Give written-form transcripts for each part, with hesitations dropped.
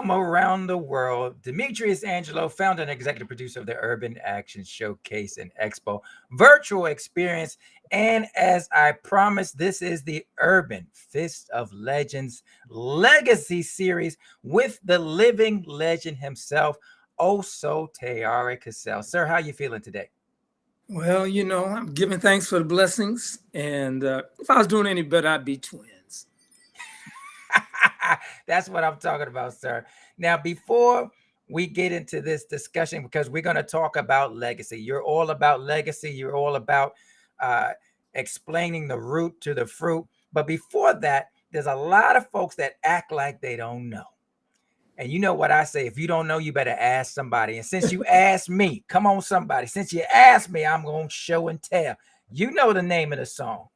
from around the world, Demetrius Angelo, founder and executive producer of the Urban Action Showcase and Expo virtual experience. And as I promised, this is the Urban Fist of Legends Legacy Series with the living legend himself, Oso Tayari Casel. Sir, how you feeling today? Well, I'm giving thanks for the blessings. And if I was doing any better, I'd be twins. That's what I'm talking about, sir. Now, before we get into this discussion, because we're going to talk about legacy, you're all about legacy, you're all about uh, explaining the root to the fruit. But before that, there's a lot of folks that act like they don't know. And you know what I say, if you don't know, you better ask somebody. And since you asked me, come on, somebody, since you asked me, I'm going to show and tell. You know the name of the song.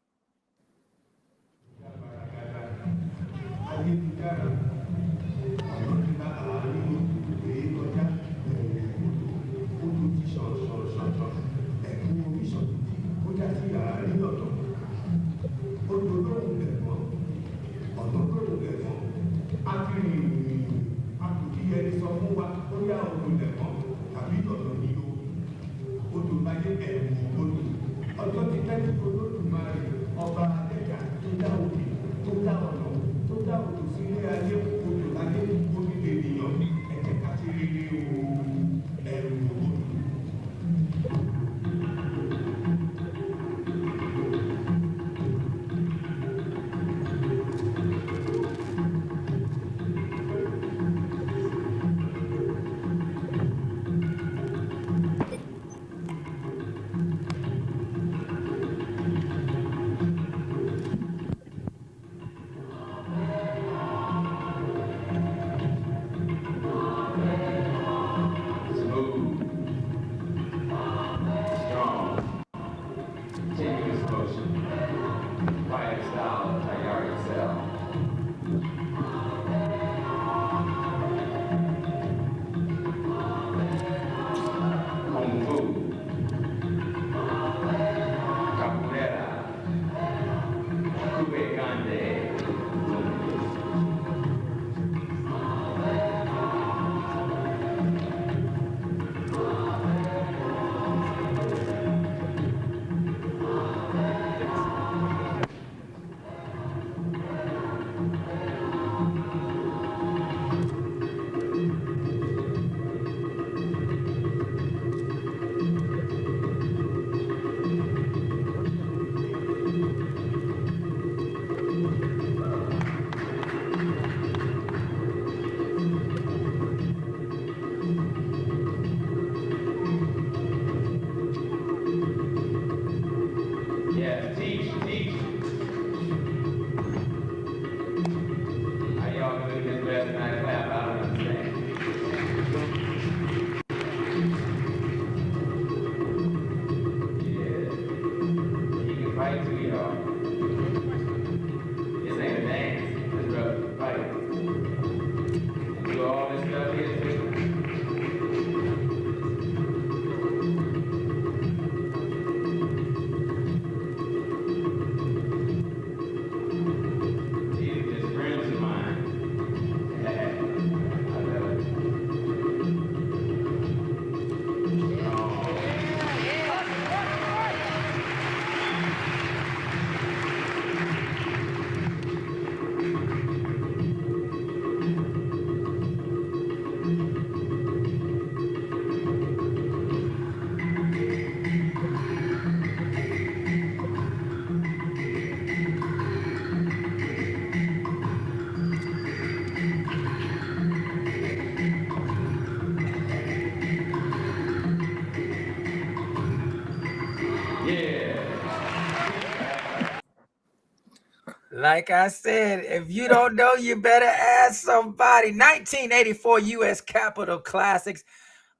Like I said, if you don't know, you better ask somebody. 1984 U.S. Capitol Classics.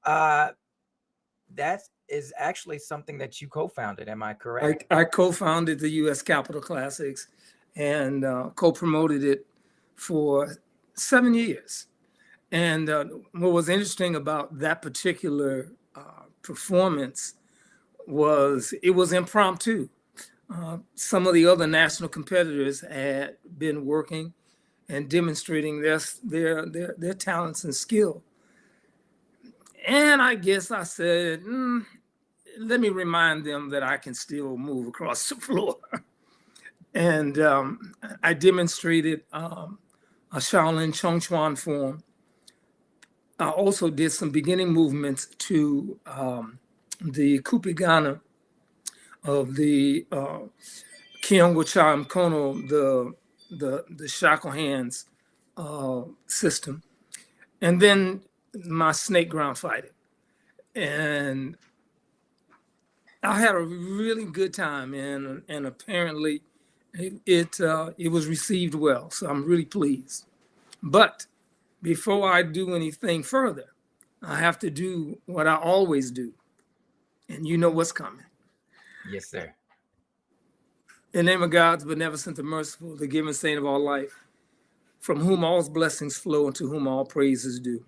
That is actually something that you co-founded. Am I correct? I co-founded the U.S. Capitol Classics and co-promoted it for 7 years. And what was interesting about that particular performance was it was impromptu. Some of the other national competitors had been working and demonstrating their talents and skill. And I guess I said, let me remind them that I can still move across the floor. And I demonstrated a Shaolin Chongchuan form. I also did some beginning movements to the Kupigana of the Kyongo Cha Mkono, the shackle hands system, and then my snake ground fighting. And I had a really good time, and apparently it was received well. So I'm really pleased. But before I do anything further, I have to do what I always do, and you know what's coming. Yes, sir. In the name of God, the beneficent, the merciful, the given saint of all life, from whom all blessings flow and to whom all praise is due.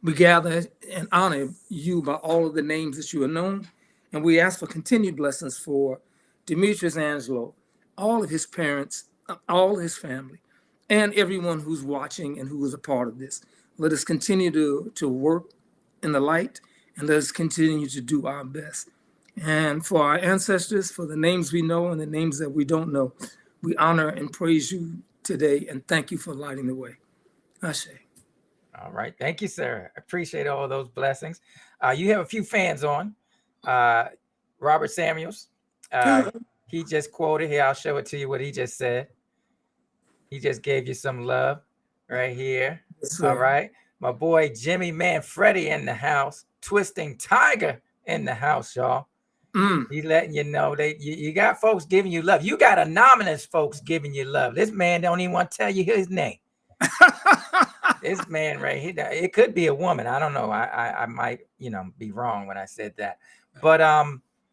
We gather and honor you by all of the names that you are known, and we ask for continued blessings for Demetrius Angelo, all of his parents, all his family, and everyone who's watching and who is a part of this. Let us continue to work in the light, and let us continue to do our best. And for our ancestors, for the names we know and the names that we don't know, we honor and praise you today, and thank you for lighting the way. Ashe. All right. Thank you, sir. Appreciate all those blessings. You have a few fans on. Robert Samuels. He just quoted here. I'll show it to you what he just said. He just gave you some love right here. Yes, all right. My boy Jimmy Manfredi in the house. Twisting Tiger in the house, y'all. He's letting you know you got folks giving you love. You got anonymous folks giving you love. This man don't even want to tell you his name. This man right here, it could be a woman. I don't know. I might, be wrong when I said that. But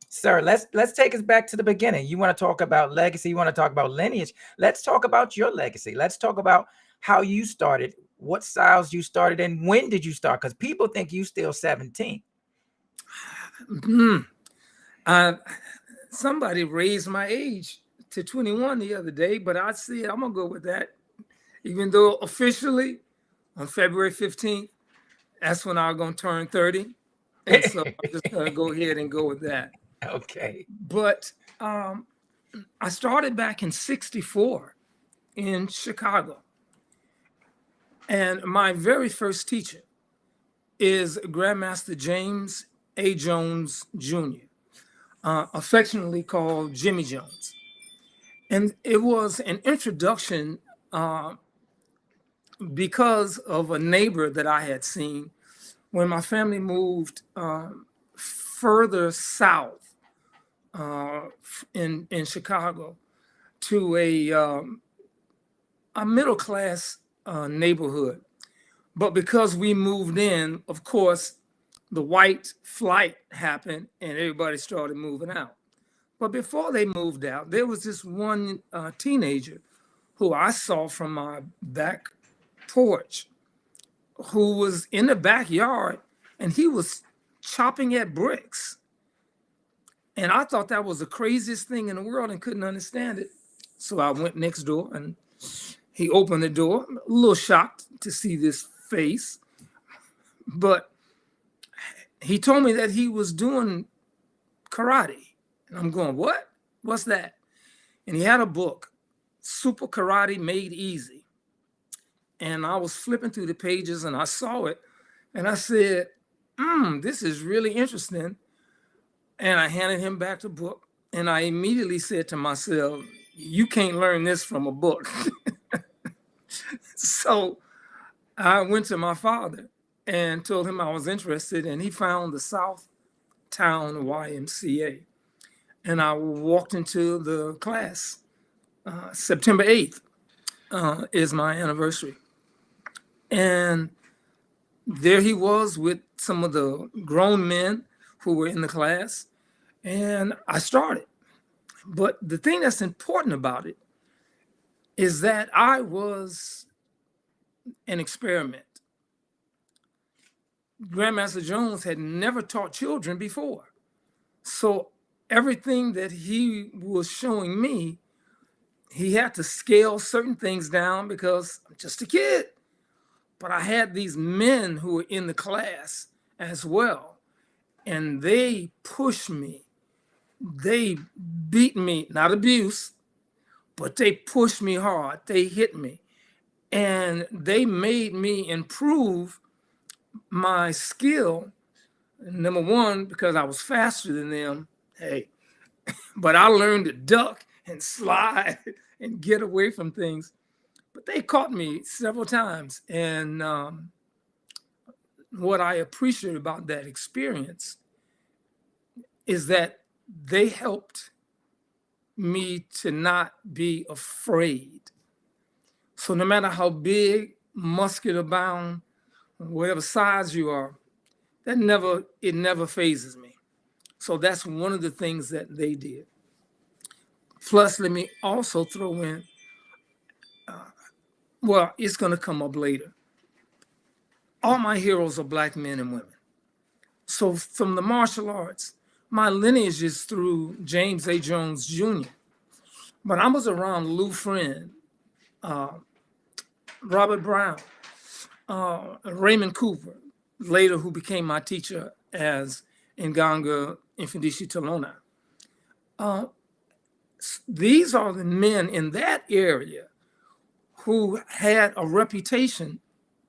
sir, let's take us back to the beginning. You want to talk about legacy, you want to talk about lineage. Let's talk about your legacy. Let's talk about how you started, what styles you started, and when did you start? Because people think you still 17. Somebody raised my age to 21 the other day, but I said I'm gonna go with that. Even though officially on February 15th, that's when I'm gonna turn 30. And so I'm just gonna go ahead and go with that. Okay. But I started back in '64 in Chicago. And my very first teacher is Grandmaster James A. Jones Jr., affectionately called Jimmy Jones. And it was an introduction because of a neighbor that I had seen when my family moved further south in Chicago to a middle class neighborhood. But because we moved in, of course, the white flight happened and everybody started moving out. But before they moved out, there was this one teenager who I saw from my back porch who was in the backyard and he was chopping at bricks. And I thought that was the craziest thing in the world and couldn't understand it. So I went next door and he opened the door, a little shocked to see this face. But he told me that he was doing karate. And I'm going, what? What's that? And he had a book, Super Karate Made Easy. And I was flipping through the pages and I saw it. And I said, this is really interesting. And I handed him back the book. And I immediately said to myself, you can't learn this from a book. So I went to my father and told him I was interested. And he found the Southtown YMCA. And I walked into the class. September 8th is my anniversary. And there he was with some of the grown men who were in the class. And I started. But the thing that's important about it is that I was an experiment. Grandmaster Jones had never taught children before. So everything that he was showing me he had to scale certain things down because I'm just a kid. But I had these men who were in the class as well, and they pushed me. They beat me, not abuse, but they pushed me hard. They hit me, and they made me improve my skill. Number one, because I was faster than them. Hey, but I learned to duck and slide and get away from things. But they caught me several times. And what I appreciate about that experience is that they helped me to not be afraid. So no matter how big, muscular bound, whatever size you are, it never phases me. So that's one of the things that they did. Plus, let me also throw in, well, it's going to come up later. All my heroes are Black men and women. So from the martial arts, my lineage is through James A. Jones Jr. But I was around Lou Friend, Robert Brown, Raymond Cooper, later who became my teacher as Nganga Mfundisi Talona. These are the men in that area who had a reputation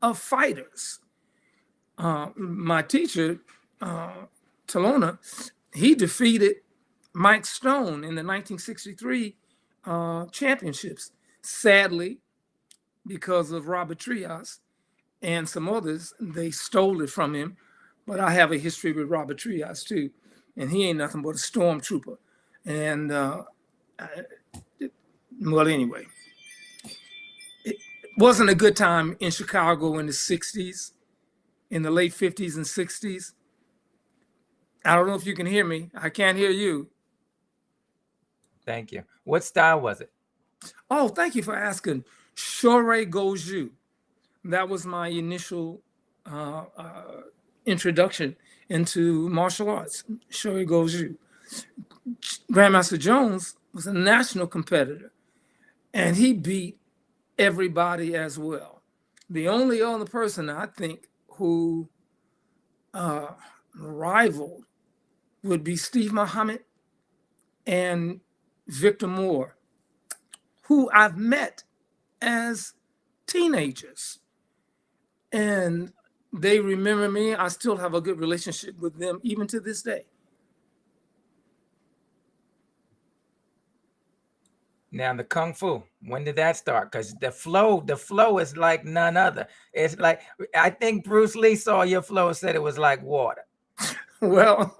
of fighters. My teacher, Talona, he defeated Mike Stone in the 1963 championships. Sadly, because of Robert Trias and some others, they stole it from him. But I have a history with Robert Trias too, and he ain't nothing but a stormtrooper. And well, anyway, it wasn't a good time in Chicago in the 60s, in the late 50s and 60s. I don't know if you can hear me. I can't hear you. Thank you. What style was it? Oh, thank you for asking. Shorei Goju. That was my initial introduction into martial arts. Shorei Goju. Grandmaster Jones was a national competitor, and he beat everybody as well. The only other person I think who rivaled would be Steve Muhammad and Victor Moore, who I've met as teenagers. And they remember me. I still have a good relationship with them even to this day. Now the Kung Fu, when did that start? Because the flow is like none other. It's like, I think Bruce Lee saw your flow and said it was like water. Well,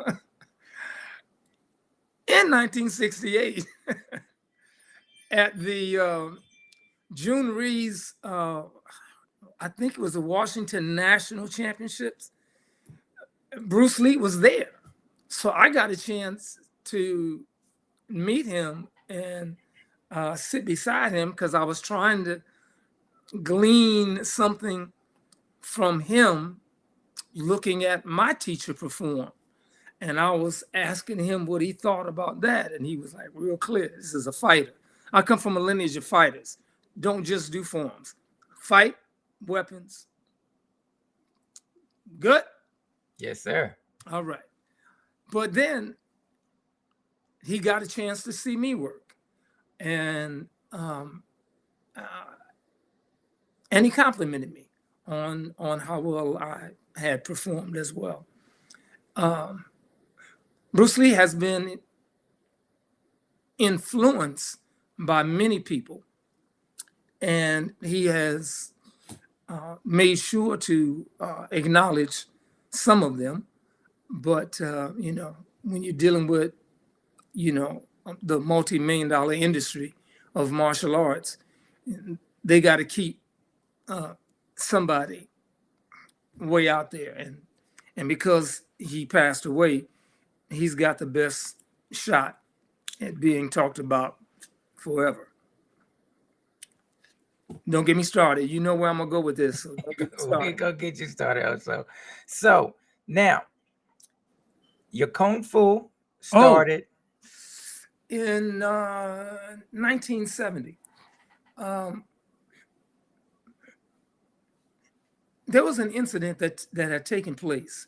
in 1968, at the June Ree's, I think it was the Washington National Championships, Bruce Lee was there. So I got a chance to meet him and sit beside him because I was trying to glean something from him looking at my teacher perform. And I was asking him what he thought about that. And he was like, real clear, this is a fighter. I come from a lineage of fighters. Don't just do forms. Fight, weapons. Good? Yes, sir. All right. But then he got a chance to see me work. And he complimented me on how well I had performed as well. Bruce Lee has been influenced by many people, and he has made sure to acknowledge some of them. But when you're dealing with the multi-million-dollar industry of martial arts, they got to keep somebody way out there. And because he passed away, he's got the best shot at being talked about forever. Don't get me started. You know where I'm going to go with this. So We're going to get you started also. So now, your Kung Fu started. in 1970. There was an incident that had taken place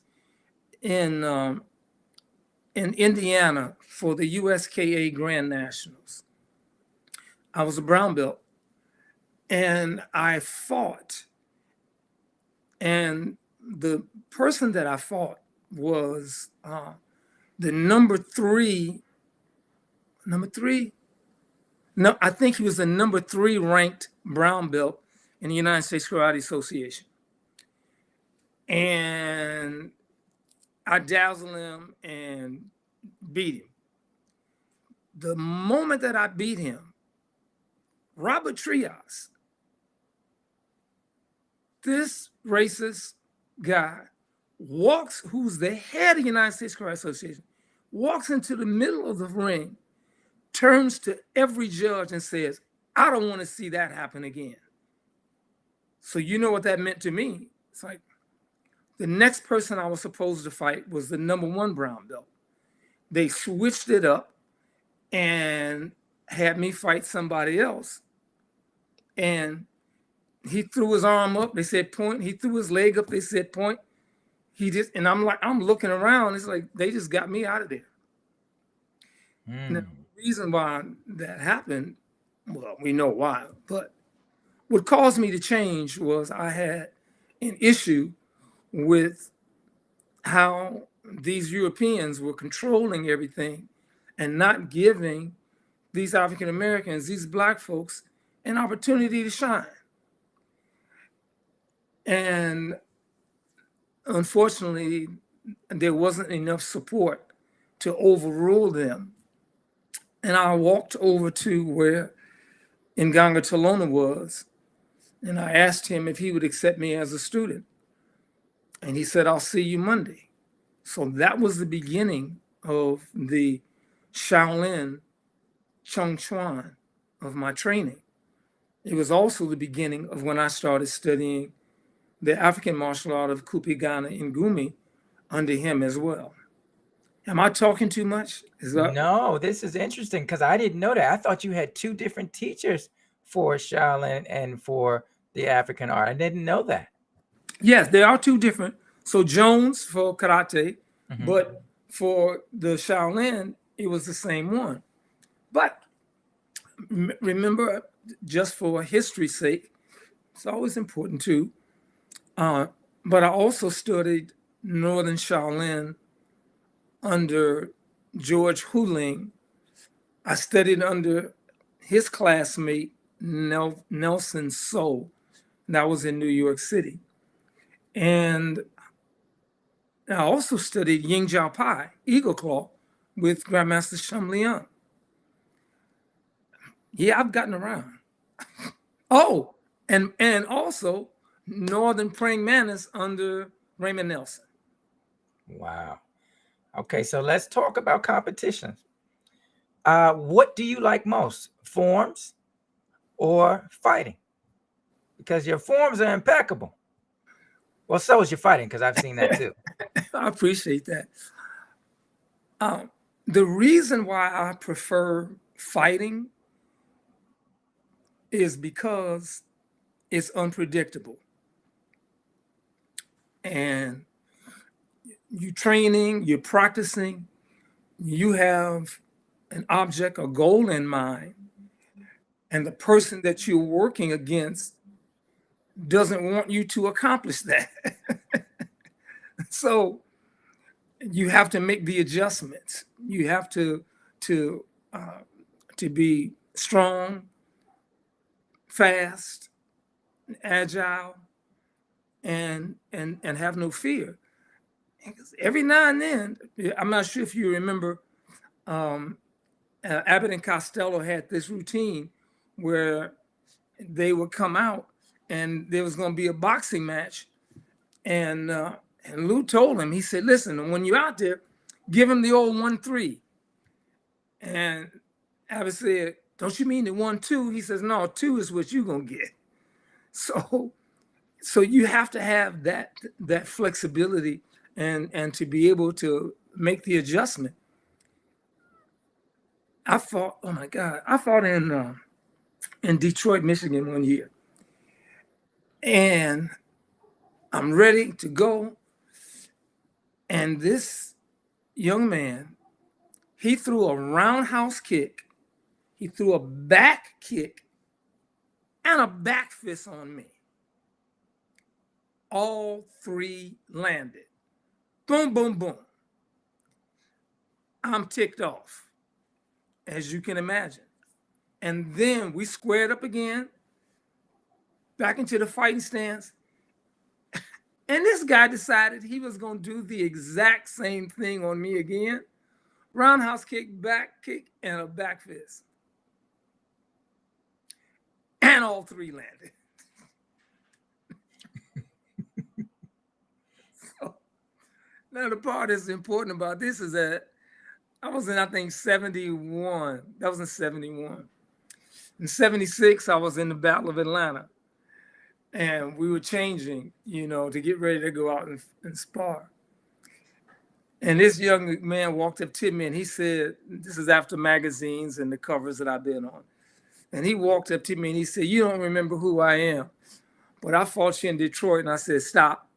in Indiana for the USKA Grand Nationals. I was a brown belt, and I fought, and the person that I fought was the number three. No, I think he was the number 3 ranked brown belt in the United States Karate Association. And I dazzled him and beat him. The moment that I beat him, Robert Trias, this racist guy, who's the head of the United States Karate Association, walks into the middle of the ring, turns to every judge and says, I don't want to see that happen again. So you know what that meant to me? It's like the next person I was supposed to fight was the number 1 brown belt. They switched it up and had me fight somebody else. And he threw his arm up. They said point. He threw his leg up. They said point. And I'm looking around. It's like they just got me out of there. Now, the reason why that happened, well, we know why, but what caused me to change was I had an issue with how these Europeans were controlling everything and not giving these African Americans, these Black folks, an opportunity to shine. And unfortunately, there wasn't enough support to overrule them. And I walked over to where Nganga Talona was, and I asked him if he would accept me as a student. And he said, I'll see you Monday. So that was the beginning of the Shaolin Chung Chuan of my training. It was also the beginning of when I started studying the African martial art of Kupigana Ngumi under him as well. Am I talking too much? No, this is interesting because I didn't know that. I thought you had 2 different teachers for Shaolin and for the African art. I didn't know that. Yes, there are 2 different. So Jones for karate, but for the Shaolin, it was the same one. But remember, just for history's sake, it's always important too. But I also studied Northern Shaolin under George Huling. I studied under his classmate, Nelson So. That was in New York City. And I also studied Ying Jiao Pai, Eagle Claw, with Grandmaster Shum Liang. Yeah, I've gotten around. Oh, and also Northern Praying Mantis under Raymond Nelson. Wow. Okay, so let's talk about competitions. What do you like most, forms or fighting? Because your forms are impeccable. Well, so is your fighting, because I've seen that too. I appreciate that. The reason why I prefer fighting is because it's unpredictable. And you're training, you're practicing, you have an object, a goal in mind, and the person that you're working against doesn't want you to accomplish that. So you have to make the adjustments. You have to be strong, fast, agile, and have no fear. Every now and then, I'm not sure if you remember, Abbott and Costello had this routine where they would come out and there was going to be a boxing match. And Lou told him, he said, listen, when you're out there, give him the old 1-3. And Abbott said, don't you mean the 1-2? He says, no, 2 is what you're going to get. So you have to have that flexibility and to be able to make the adjustment. I fought. Oh my God! I fought in Detroit, Michigan, one year, and I'm ready to go. And this young man, he threw a roundhouse kick, he threw a back kick, and a back fist on me. All three landed. Boom, boom, boom. I'm ticked off, as you can imagine. And then we squared up again, back into the fighting stance. And this guy decided he was going to do the exact same thing on me again. Roundhouse kick, back kick, and a back fist. And all three landed. So, now the part that's important about this is that I was in, I think, 71. That was in 71. In 76, I was in the Battle of Atlanta. And we were changing, to get ready to go out and spar. And this young man walked up to me and he said, this is after magazines and the covers that I've been on. And he walked up to me and he said, you don't remember who I am, but I fought you in Detroit. And I said, stop.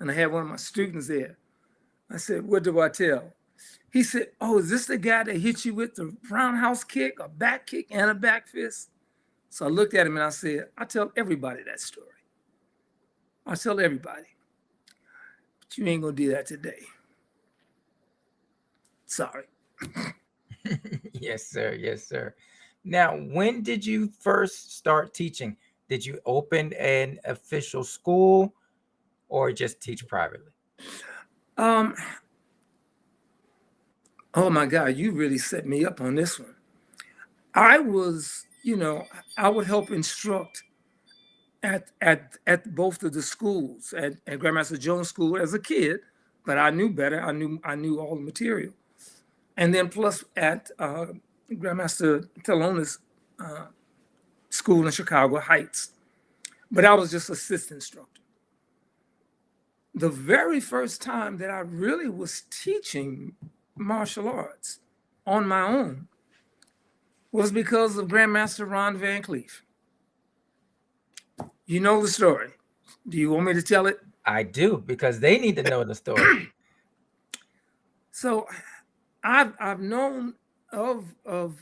And I had one of my students there. I said, what do I tell? He said, oh, is this the guy that hit you with the roundhouse kick, a back kick, and a back fist? So I looked at him and I said, I tell everybody that story. I tell everybody. But you ain't going to do that today. Sorry. Yes, sir. Yes, sir. Now, when did you first start teaching? Did you open an official school or just teach privately? Oh my God, you really set me up on this one. I was, I would help instruct at both of the schools, at Grandmaster Jones School as a kid, but I knew better. I knew all the material. And then plus at Grandmaster Telona's school in Chicago Heights. But I was just assistant instructor. The very first time that I really was teaching martial arts on my own was because of Grandmaster Ron Van Cleef. You know the story. Do you want me to tell it? I do, because they need to know the story. So I've known of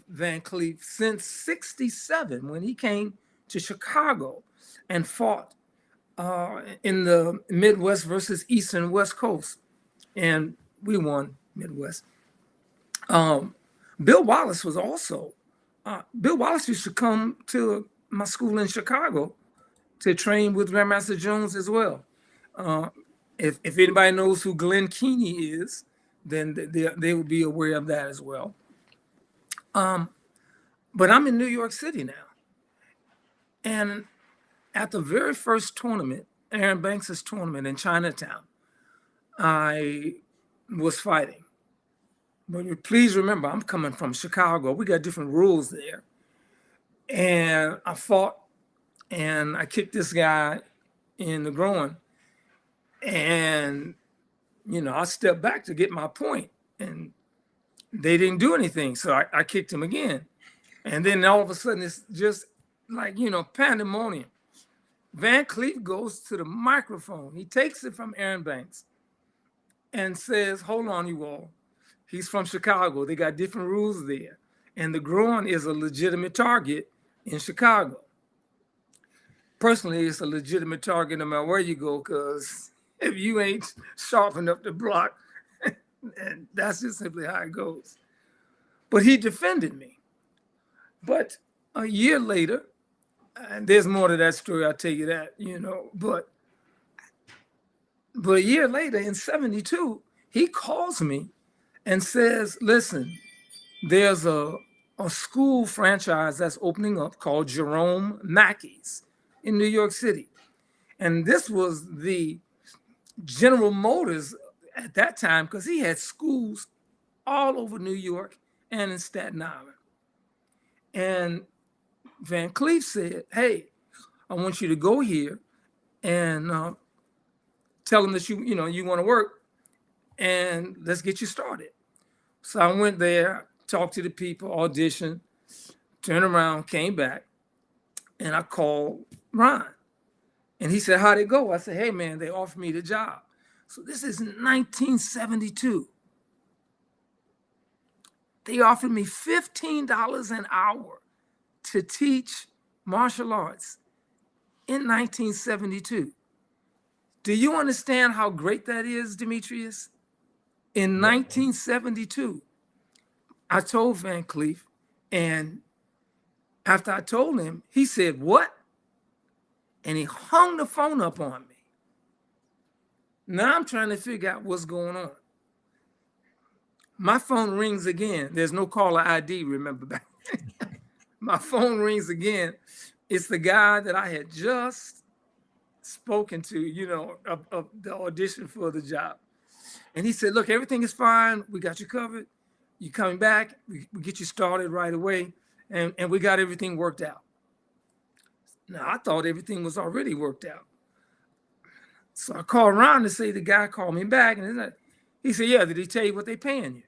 Van Cleef since '67 when he came to Chicago and fought in the Midwest versus East and West Coast, and we won Midwest. Bill Wallace was also. Bill Wallace used to come to my school in Chicago to train with Grandmaster Jones as well. If anybody knows who Glenn Keeney is, then they will be aware of that as well. But I'm in New York City now. And at the very first tournament, Aaron Banks' tournament in Chinatown, I was fighting. But please remember, I'm coming from Chicago. We got different rules there. And I fought and I kicked this guy in the groin. And, I stepped back to get my point. And they didn't do anything. So I kicked him again. And then all of a sudden, it's just like, pandemonium. Van Cleef goes to the microphone. He takes it from Aaron Banks and says, hold on, you all. He's from Chicago. They got different rules there. And the groin is a legitimate target in Chicago. Personally, it's a legitimate target no matter where you go, because if you ain't sharp enough to block, and that's just simply how it goes. But he defended me. But a year later, and there's more to that story, I'll tell you that, but a year later in 72, he calls me and says, listen, there's a school franchise that's opening up called Jerome Mackey's in New York City. And this was the General Motors at that time, because he had schools all over New York and in Staten Island. And Van Cleef said, hey, I want you to go here and tell them that you want to work, and let's get you started. So I went there, talked to the people, auditioned, turned around, came back, and I called Ron. And he said, how'd it go? I said, hey, man, they offered me the job. So this is 1972. They offered me $15 an hour to teach martial arts in 1972. Do you understand how great that is, Demetrius? In 1972, I told Van Cleef, and after I told him, he said, what? And he hung the phone up on me. Now I'm trying to figure out what's going on. My phone rings again. There's no caller ID, remember back. My phone rings again. It's the guy that I had just spoken to, you know, of the audition for the job. And he said, look, everything is fine. We got you covered. You coming back. We get you started right away. And we got everything worked out. Now, I thought everything was already worked out. So I called Ron to say the guy called me back. And he said, yeah, did he tell you what they paying you?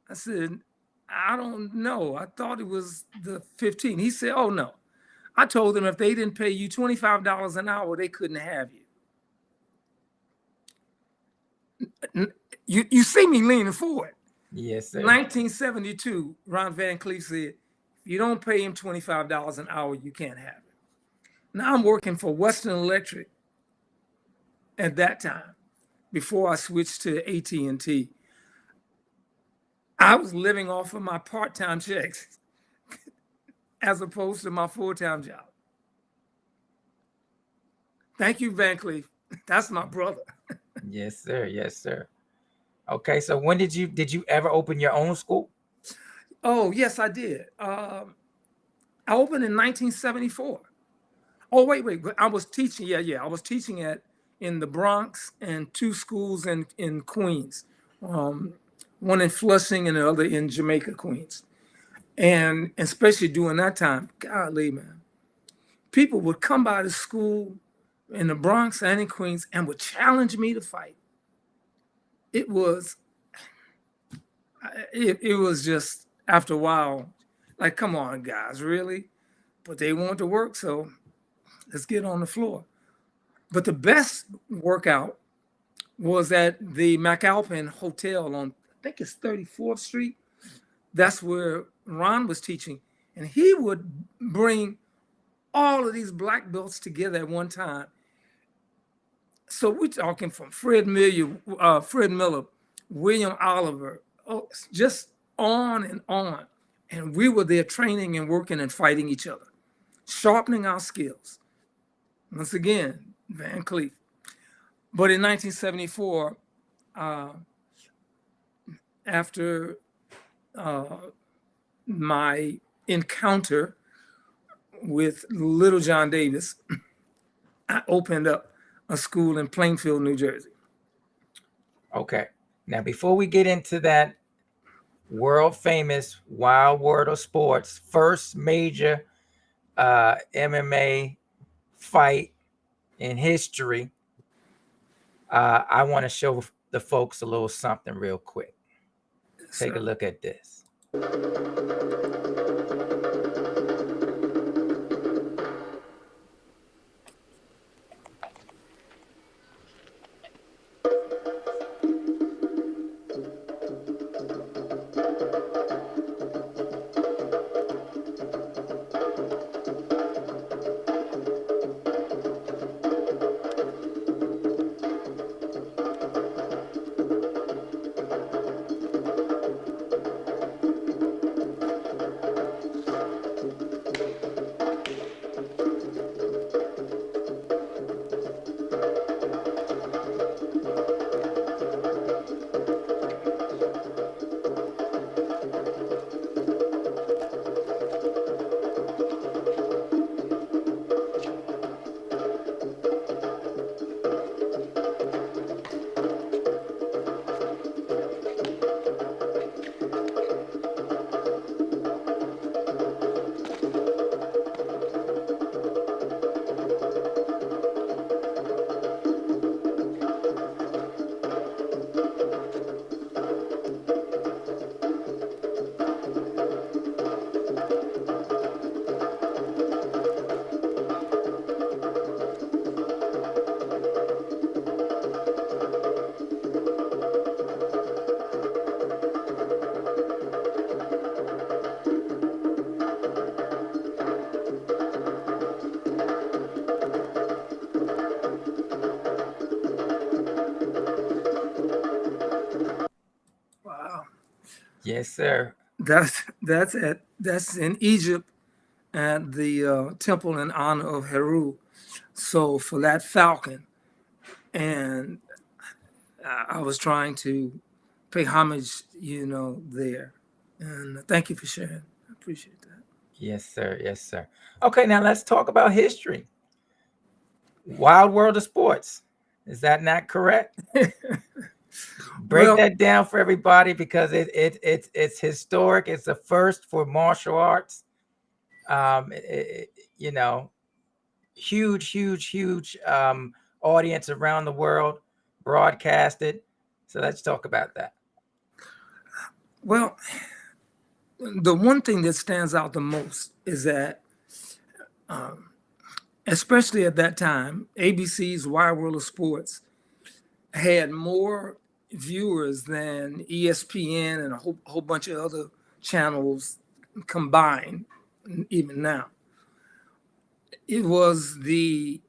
I said, I don't know. I thought it was the 15. He said, oh, no. I told them if they didn't pay you $25 an hour, they couldn't have you. You see me leaning forward. Yes, sir. 1972, Ron Van Cleef said, if you don't pay him $25 an hour, you can't have it. Now I'm working for Western Electric at that time, before I switched to AT&T. I was living off of my part-time checks as opposed to my full-time job. Thank you, Van Cleef. That's my brother. Yes, sir. Yes, sir. Okay, so when did you ever open your own school? Oh, yes, I did. I opened in 1974. Oh, wait. I was teaching. Yeah. I was teaching in the Bronx and two schools in Queens. One in Flushing and the other in Jamaica, Queens. And especially during that time, golly, man, people would come by the school in the Bronx and in Queens and would challenge me to fight. It was just, after a while, like, come on, guys, really? But they want to work, so let's get on the floor. But the best workout was at the McAlpin Hotel on, I think it's 34th Street. That's where Ron was teaching. And he would bring all of these black belts together at one time. So we're talking from Fred Miller, William Oliver, just on and on. And we were there training and working and fighting each other, sharpening our skills. Once again, Van Cleef. But in 1974, after my encounter with Little John Davis, I opened up a school in Plainfield, New Jersey. Okay. Now, before we get into that world famous Wild World of Sports, first major MMA fight in history, I want to show the folks a little something real quick. Take a look at this. Yes, sir. That's in Egypt at the temple in honor of Heru. So for that falcon, and I was trying to pay homage, there. And thank you for sharing. I appreciate that. Yes, sir. Yes, sir. Okay, now let's talk about history. Wild World of Sports. Is that not correct? Break Well, that down for everybody because it's historic. It's the first for martial arts. You know, huge audience around the world broadcasted. So let's talk about that. well, the one thing that stands out the most is that, especially at that time, ABC's Wide World of Sports had more viewers than ESPN and a whole bunch of other channels combined, even now. It was the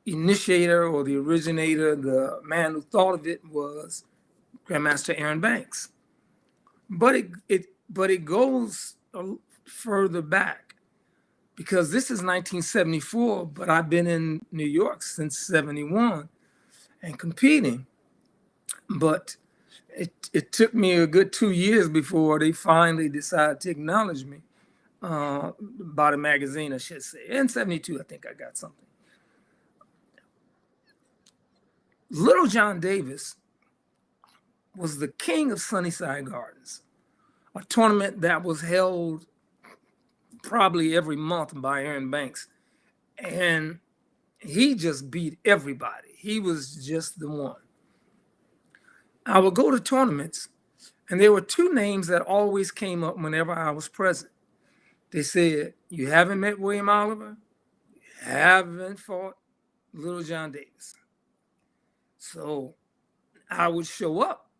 initiator or the originator, the man who thought of it was Grandmaster Aaron Banks. But it goes further back because this is 1974, but I've been in New York since 71 and competing. But it took me a good 2 years before they finally decided to acknowledge me. About a magazine, I should say. In 72, I think I got something. Little John Davis was the king of Sunnyside Gardens, a tournament that was held probably every month by Aaron Banks. And he just beat everybody. He was just the one. I would go to tournaments, and there were two names that always came up whenever I was present. They said, "You haven't met William Oliver? You haven't fought Little John Davis." So I would show up.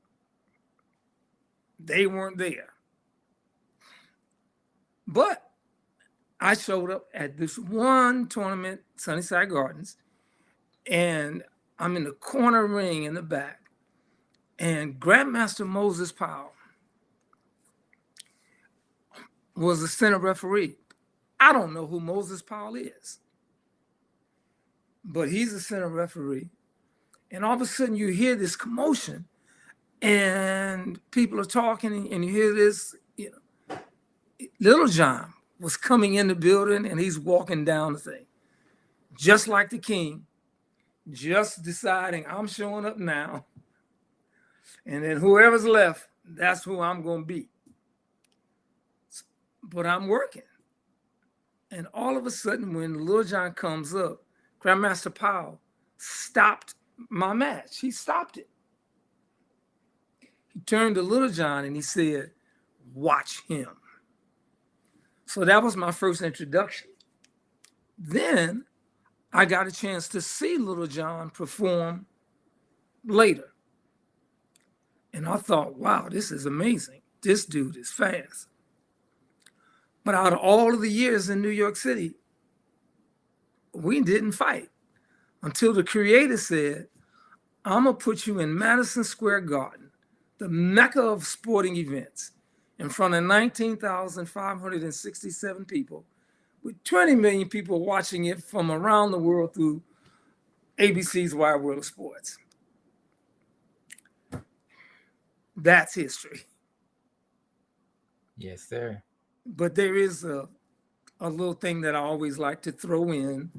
They weren't there. But I showed up at this one tournament, Sunnyside Gardens, and I'm in the corner ring in the back. And Grandmaster Moses Powell was the center referee. I don't know who Moses Powell is, but he's the center referee. And all of a sudden you hear this commotion and people are talking and you hear this, Little John was coming in the building and he's walking down the thing, just like the king, just deciding I'm showing up now. And then whoever's left, that's who I'm going to be. But I'm working. And all of a sudden, when Little John comes up, Grandmaster Powell stopped my match. He stopped it. He turned to Little John and he said, "Watch him." So that was my first introduction. Then I got a chance to see Little John perform later. And I thought, wow, this is amazing. This dude is fast. But out of all of the years in New York City, we didn't fight until the creator said, "I'm going to put you in Madison Square Garden, the mecca of sporting events, in front of 19,567 people, with 20 million people watching it from around the world through ABC's Wide World of Sports." That's history. Yes, sir. But there is a little thing that I always like to throw in.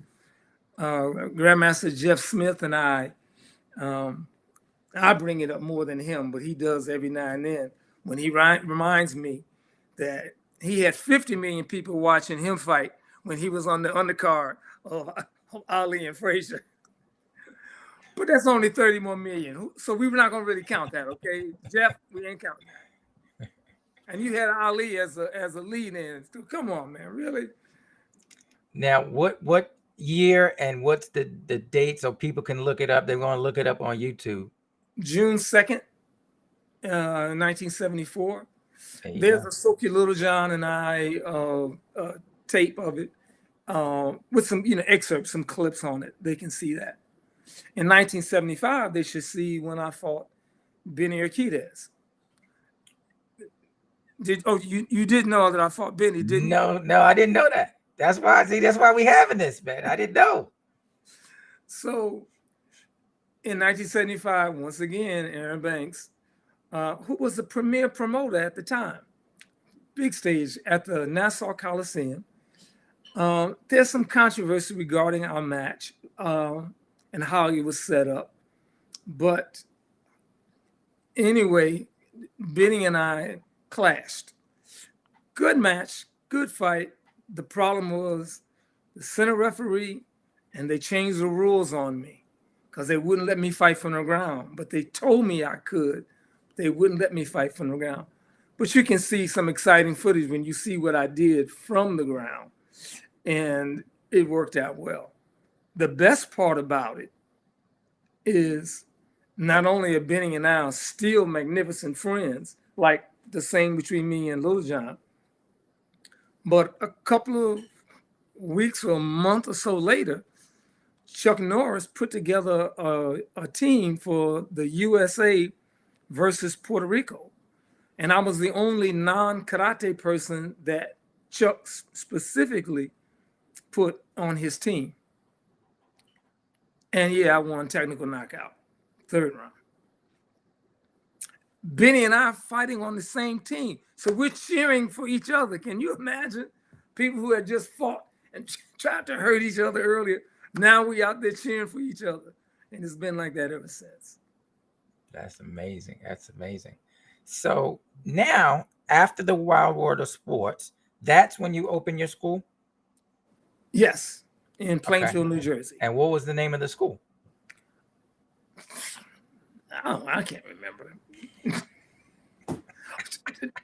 Grandmaster Jeff Smith and I bring it up more than him, but he does every now and then when he reminds me that he had 50 million people watching him fight when he was on the undercard of Ali and Frazier. But that's only 30 more million. So we were not going to really count that, okay? Jeff, we ain't counting that. And you had Ali as a lead in. Come on, man, really? Now, what year and what's the date so people can look it up? They're going to look it up on YouTube. June 2nd, 1974. Go. There's a Soki Little John and I tape of it with some excerpts, some clips on it. They can see that. In 1975, they should see when I fought Benny Urquidez. You didn't know that I fought Benny, didn't you? No, I didn't know that. That's why. See, that's why we having this, man. I didn't know. So in 1975, once again, Aaron Banks, who was the premier promoter at the time, big stage at the Nassau Coliseum. There's some controversy regarding our match and how it was set up. But anyway, Benny and I clashed. Good match, good fight. The problem was the center referee, and they changed the rules on me because they wouldn't let me fight from the ground. But they told me I could. They wouldn't let me fight from the ground. But you can see some exciting footage when you see what I did from the ground. And it worked out well. The best part about it is not only are Benny and I still magnificent friends, like the same between me and Little John, but a couple of weeks or a month or so later, Chuck Norris put together a team for the USA versus Puerto Rico. And I was the only non-karate person that Chuck specifically put on his team. And yeah, I won technical knockout, third round. Benny and I fighting on the same team. So we're cheering for each other. Can you imagine? People who had just fought and tried to hurt each other earlier. Now we out there cheering for each other. And it's been like that ever since. That's amazing. That's amazing. So now, after the wild world of sports, that's when you open your school? Yes, in Plainfield, New Jersey. And what was the name of the school? Oh, I can't remember.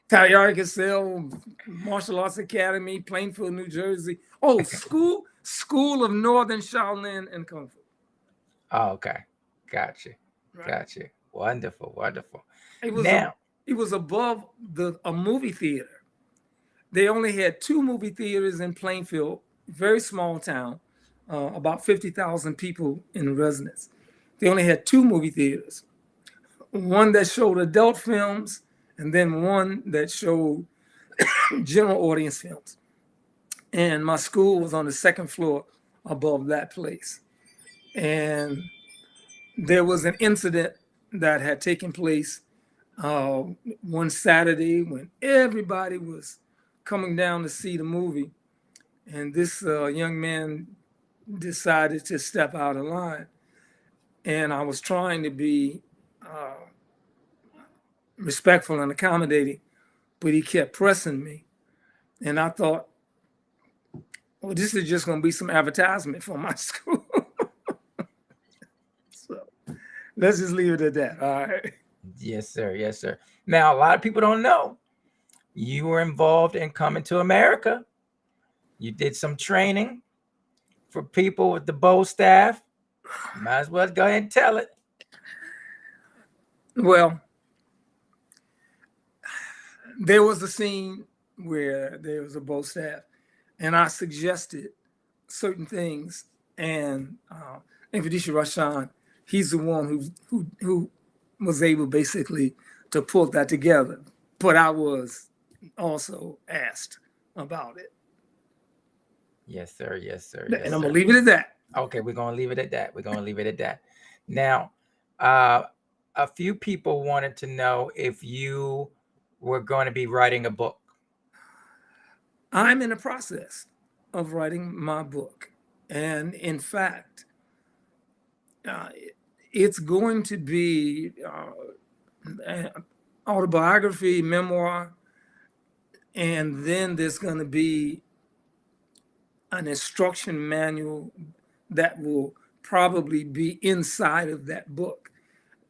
Tayari Casel, Martial Arts Academy, Plainfield, New Jersey. Oh, School of Northern Shaolin and Kung Fu. Oh, okay. Gotcha. Right. Gotcha. Wonderful. It was above a movie theater. They only had 2 movie theaters in Plainfield, very small town, about 50,000 people in residence. They only had 2 movie theaters, one that showed adult films and then one that showed general audience films. And my school was on the 2nd floor above that place. And there was an incident that had taken place one Saturday when everybody was coming down to see the movie. And this young man decided to step out of line. And I was trying to be respectful and accommodating, but he kept pressing me. And I thought, well, this is just going to be some advertisement for my school. So let's just leave it at that. All right. Yes, sir. Yes, sir. Now, a lot of people don't know you were involved in Coming to America. You did some training for people with the Bow staff. Might as well go ahead and tell it. Well, there was a scene where there was a Bow staff, and I suggested certain things. And Demetrius Rashan, he's the one who was able basically to pull that together. But I was also asked about it. Yes, sir. Yes, sir. Yes, and I'm going to leave it at that. Okay, we're going to leave it at that. Now, a few people wanted to know if you were going to be writing a book. I'm in the process of writing my book. And in fact, it's going to be autobiography, memoir, and then there's going to be an instruction manual that will probably be inside of that book.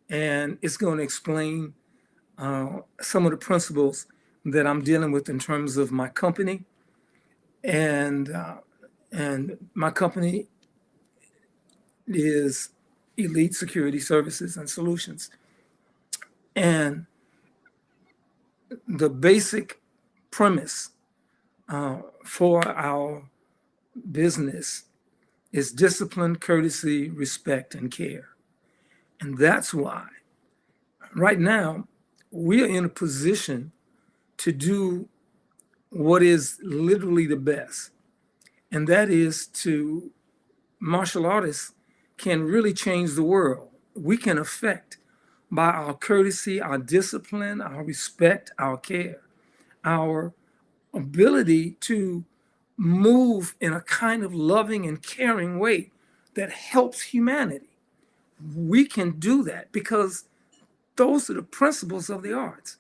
And it's going to explain some of the principles that I'm dealing with in terms of my company. And my company is Elite Security Services and Solutions. And the basic premise for our business is discipline, courtesy, respect, and care. And that's why right now we are in a position to do what is literally the best. And that is to martial artists can really change the world. We can affect by our courtesy, our discipline, our respect, our care, our ability to move in a kind of loving and caring way that helps humanity. We can do that because those are the principles of the arts.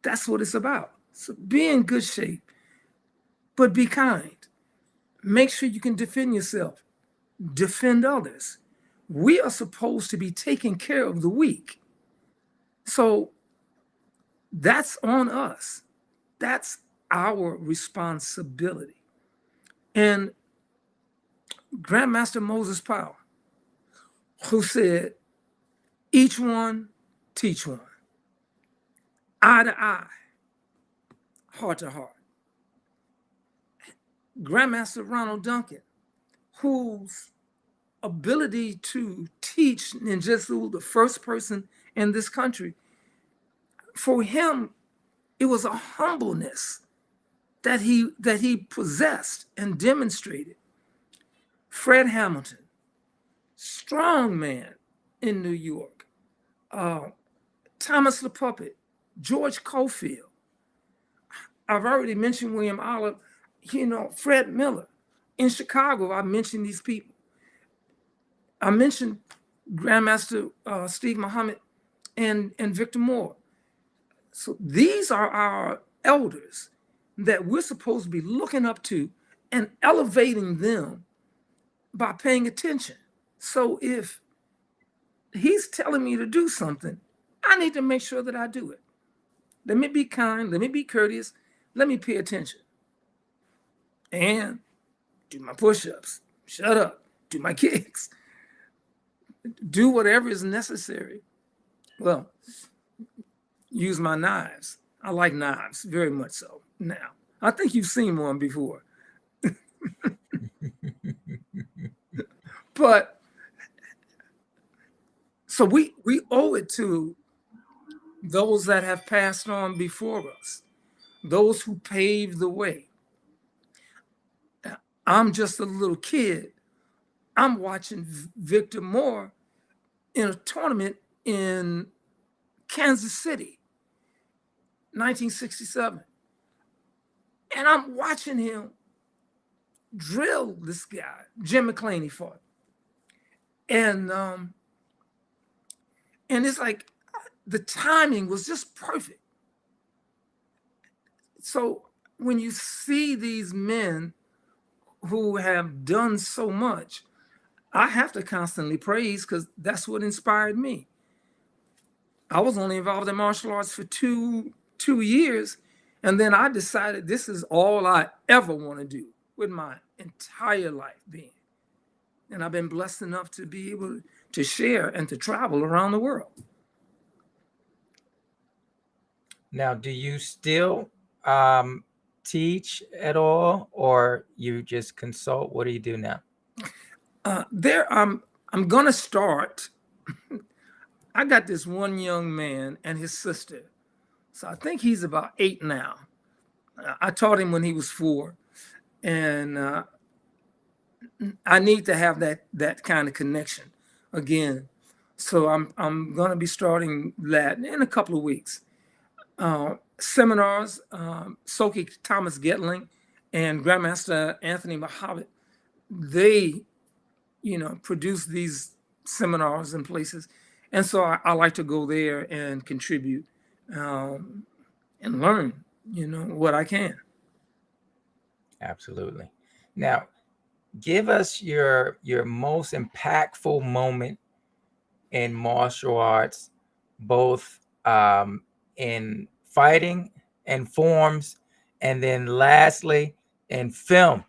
That's what it's about. So be in good shape, but be kind. Make sure you can defend yourself, defend others. We are supposed to be taking care of the weak. So that's on us. That's our responsibility. And Grandmaster Moses Powell, who said, each one, teach one, eye to eye, heart to heart. Grandmaster Ronald Duncan, whose ability to teach ninjutsu, the first person in this country, for him, it was a humbleness that he possessed and demonstrated. Fred Hamilton, strong man in New York. Thomas the Puppet, George Cofield. I've already mentioned William Olive, Fred Miller. In Chicago, I mentioned these people. I mentioned Grandmaster Steve Muhammad and Victor Moore. So these are our elders that we're supposed to be looking up to and elevating them by paying attention. So if he's telling me to do something, I need to make sure that I do it. Let me be kind, let me be courteous, let me pay attention. And do my push-ups, shut up, do my kicks, do whatever is necessary. Well, use my knives. I like knives very much so now. I think you've seen one before. But so we owe it to those that have passed on before us, those who paved the way. I'm just a little kid. I'm watching Victor Moore in a tournament in Kansas City, 1967. And I'm watching him drill this guy, Jim McClain he fought. And it's like the timing was just perfect. So when you see these men who have done so much, I have to constantly praise because that's what inspired me. I was only involved in martial arts for two years, and then I decided this is all I ever want to do with my entire life being. And I've been blessed enough to be able to share and to travel around the world. Now, do you still teach at all, or you just consult? What do you do now? I'm gonna start. I got this one young man and his sister. So I think he's about 8 now. I taught him when he was 4. And I need to have that kind of connection again. So I'm gonna be starting that in a couple of weeks. Seminars, Soki Thomas Getling and Grandmaster Anthony Mahabit, they, produce these seminars and places. And so I like to go there and contribute and learn, what I can. Absolutely. Now, give us your most impactful moment in martial arts, both in fighting and forms, and then lastly in film.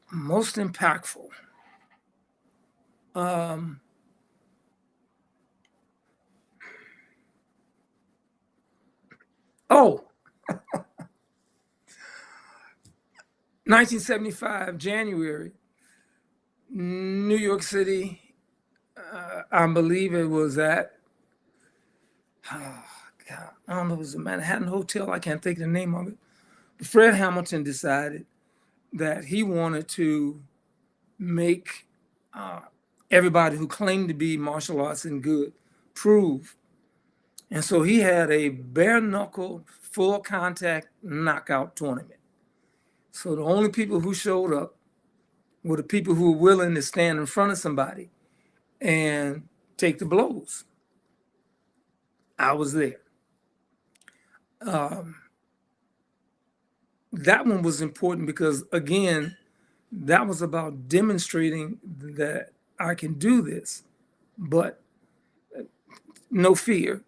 Most impactful. Oh, 1975, January, New York City. I believe it was at Oh, God, I don't know if it was a Manhattan Hotel. I can't think of the name of it. But Fred Hamilton decided that he wanted to make everybody who claimed to be martial arts and good prove. And so he had a bare knuckle, full contact knockout tournament. So the only people who showed up were the people who were willing to stand in front of somebody and take the blows. I was there. That one was important because, again, that was about demonstrating that I can do this, but no fear.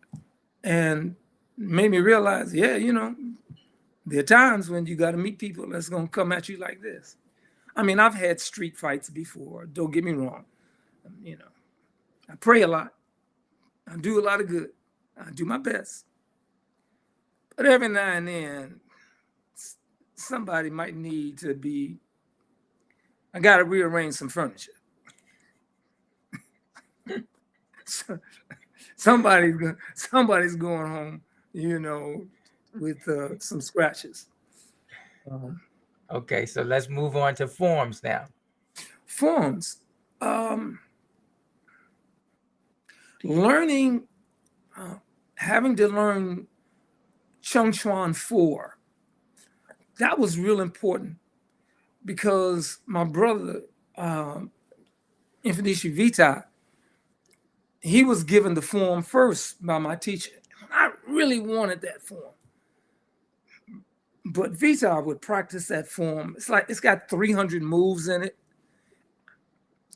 And made me realize, yeah, there are times when you got to meet people that's going to come at you like this. I mean, I've had street fights before. Don't get me wrong. I pray a lot. I do a lot of good. I do my best. But every now and then, somebody might need to be, I got to rearrange some furniture. So, somebody's going home, with some scratches. Okay, so let's move on to forms now. Forms. Learning, having to learn Chung Chuan 4, that was real important because my brother, Infinici Vitae, he was given the form first by my teacher. I really wanted that form. But Vitae would practice that form. It's got 300 moves in it.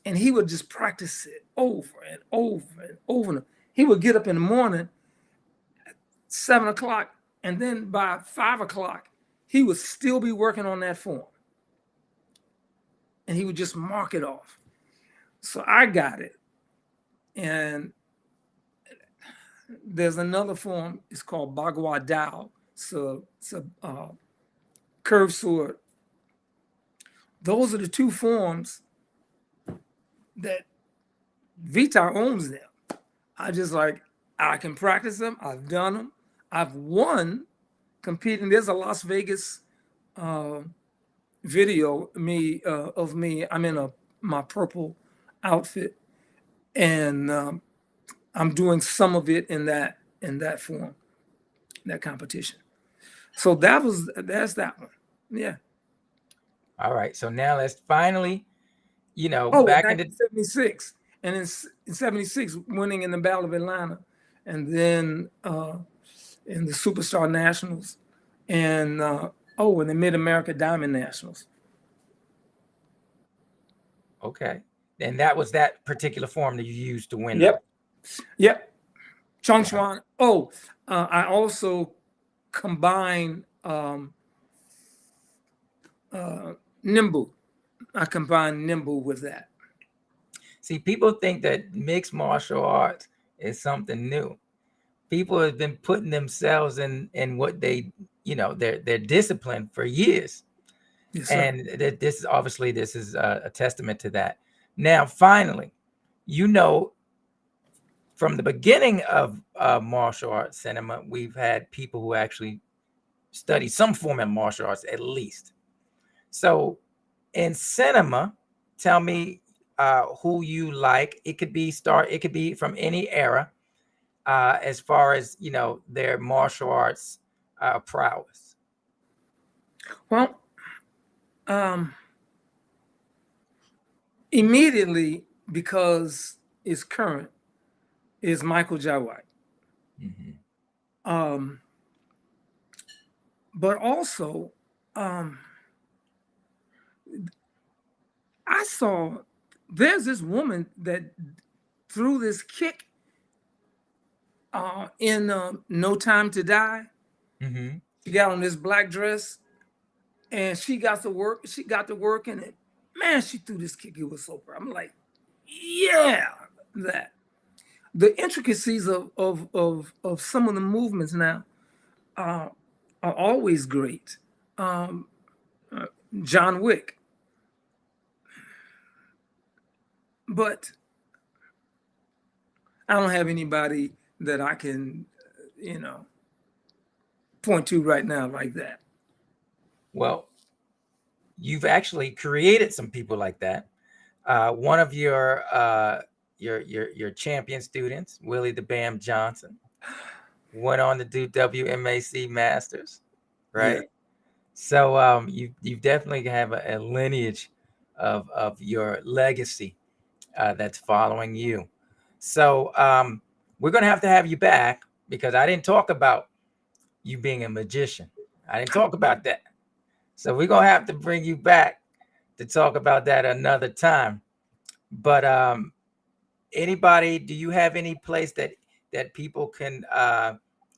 And he would just practice it over and over and over. He would get up in the morning at 7 o'clock, and then by 5 o'clock, he would still be working on that form. And he would just mark it off. So I got it. And there's another form, it's called Bagua Dao. So it's a curved sword. Those are the two forms that Vitae owns them. I can practice them. I've done them. I've won competing. There's a Las Vegas video of me. I'm in my purple outfit, and I'm doing some of it in that form, that competition. So that's that one. Yeah. All right. So now let's finally, Back back in 1976, and in 76, winning in the Battle of Atlanta, and then in the Superstar Nationals, and in the Mid-America Diamond Nationals. Okay. And that was that particular form that you used to win. Yep. Chung Chuan. I also combine Nimbu. I combine Nimbu with that. See, people think that mixed martial arts is something new. People have been putting themselves in what they, their discipline for years. Yes, sir. And this is a testament to that. Now, finally, from the beginning of martial arts cinema, we've had people who actually study some form of martial arts at least. So in cinema, tell me who you like. It could be from any era, as far as their martial arts prowess. Well, immediately, because it's current, is Michael Jai White. Mm-hmm. But also, I saw there's this woman that threw this kick in No Time to Die. Mm-hmm. She got on this black dress, and she got to work. She got to work, and she threw this kick. It was so proud. I'm like, yeah, that. The intricacies of some of the movements now are always great. John Wick. But I don't have anybody that I can you know, point to right now like that. Well, you've actually created some people like that. One of your champion students, Willie the Bam Johnson, went on to do WMAC Masters, Yeah. right? So you definitely have a lineage of your legacy that's following you. So we're gonna have to have you back because I didn't talk about you being a magician. I didn't talk about that. So we're gonna have to bring you back to talk about that another time. But anybody, do you have any place that people can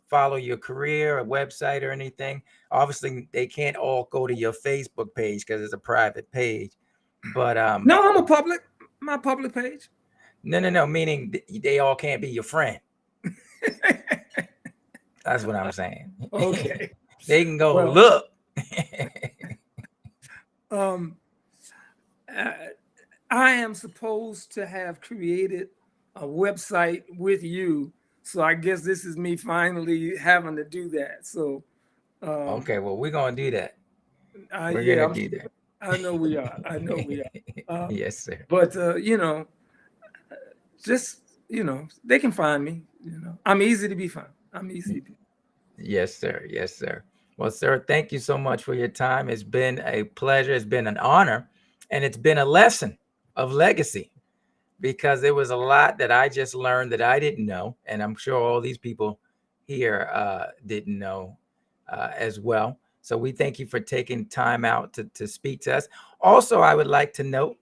follow your career, a website or anything? Obviously, they can't all go to your Facebook page because it's a private page. But No, I'm a public, my public page. no, meaning they all can't be your friend. That's what I'm saying. Okay. They can go Well, look. um, I am supposed to have created a website with you, so I guess this is me finally having to do that. So, Okay, well, we're gonna do that. We're yeah, gonna do that. I know we are. I know we are. Yes, sir. But just they can find me. I'm easy to be found. I'm easy to be. Yes, sir. Yes, sir. Well, sir, thank you so much for your time. It's been a pleasure. It's been an honor, and it's been a lesson of legacy because there was a lot that I just learned that I didn't know, and I'm sure all these people here didn't know as well. So we thank you for taking time out to speak to us. Also, I would like to note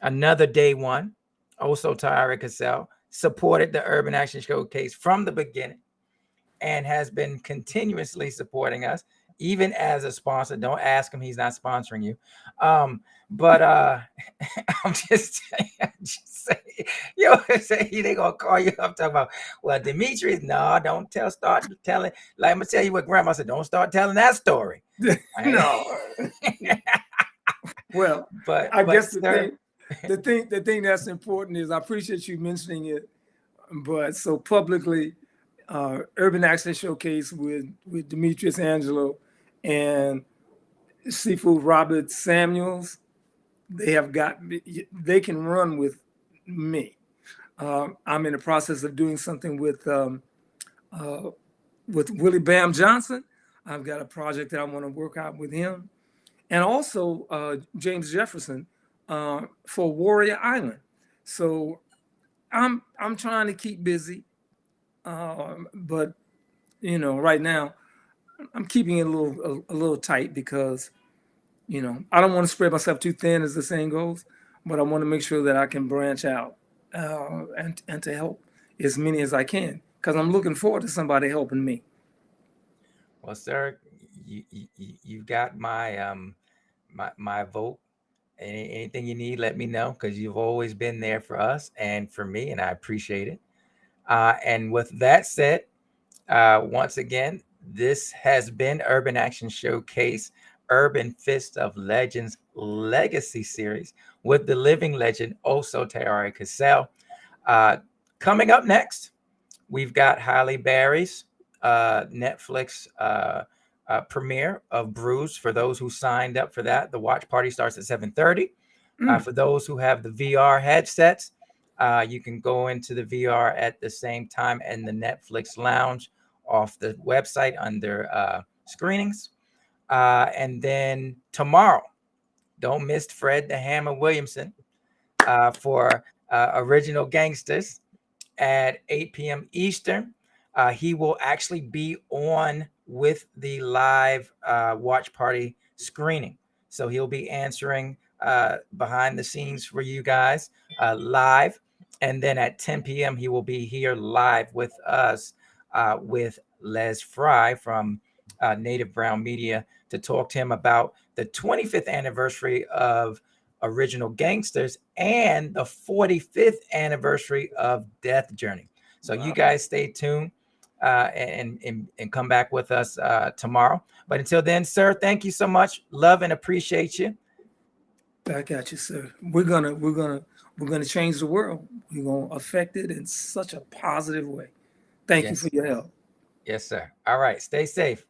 another day one, Oso Tayari Casel supported the Urban Action Showcase from the beginning and has been continuously supporting us, even as a sponsor. Don't ask him; he's not sponsoring you. But I'm just saying, say they gonna call you up talking about, well, Demetrius, no, don't start telling. Like I'm gonna tell you what Grandma said. Don't start telling that story. No. Well, but I guess sir, the thing that's important is I appreciate you mentioning it, but so publicly, Urban Access Showcase with Demetrius Angelo and Seafood Robert Samuels, they can run with me. I'm in the process of doing something with Willie Bam Johnson. I've got a project that I want to work out with him, and also James Jefferson for Warrior Island. So I'm trying to keep busy, but right now I'm keeping it a little tight because I don't want to spread myself too thin, as the saying goes, but I want to make sure that I can branch out and to help as many as I can because I'm looking forward to somebody helping me. well, sir, you got my vote. Anything you need, let me know because you've always been there for us and for me, and I appreciate it. And with that said, once again, this has been Urban Action Showcase, Urban Fist of Legends Legacy Series with the living legend Oso Tayari Casel. Coming up next, we've got Halle Berry's Netflix premiere of Bruce. For those who signed up for that, the watch party starts at 7:30. For those who have the VR headsets, you can go into the VR at the same time in the Netflix lounge off the website under screenings. And then tomorrow, don't miss Fred the Hammer Williamson for Original Gangsters at 8 p.m. Eastern. He will actually be on with the live watch party screening. So he'll be answering behind the scenes for you guys live. And then at 10 p.m., he will be here live with us with Les Fry from Native Brown Media to talk to him about the 25th anniversary of Original Gangsters and the 45th anniversary of Death Journey. So you guys stay tuned and come back with us tomorrow. But until then, sir, thank you so much. Love and appreciate you. Back at you, sir. We're gonna change the world. We're gonna affect it in such a positive way. Thank you for your help. Yes, sir. All right. Stay safe.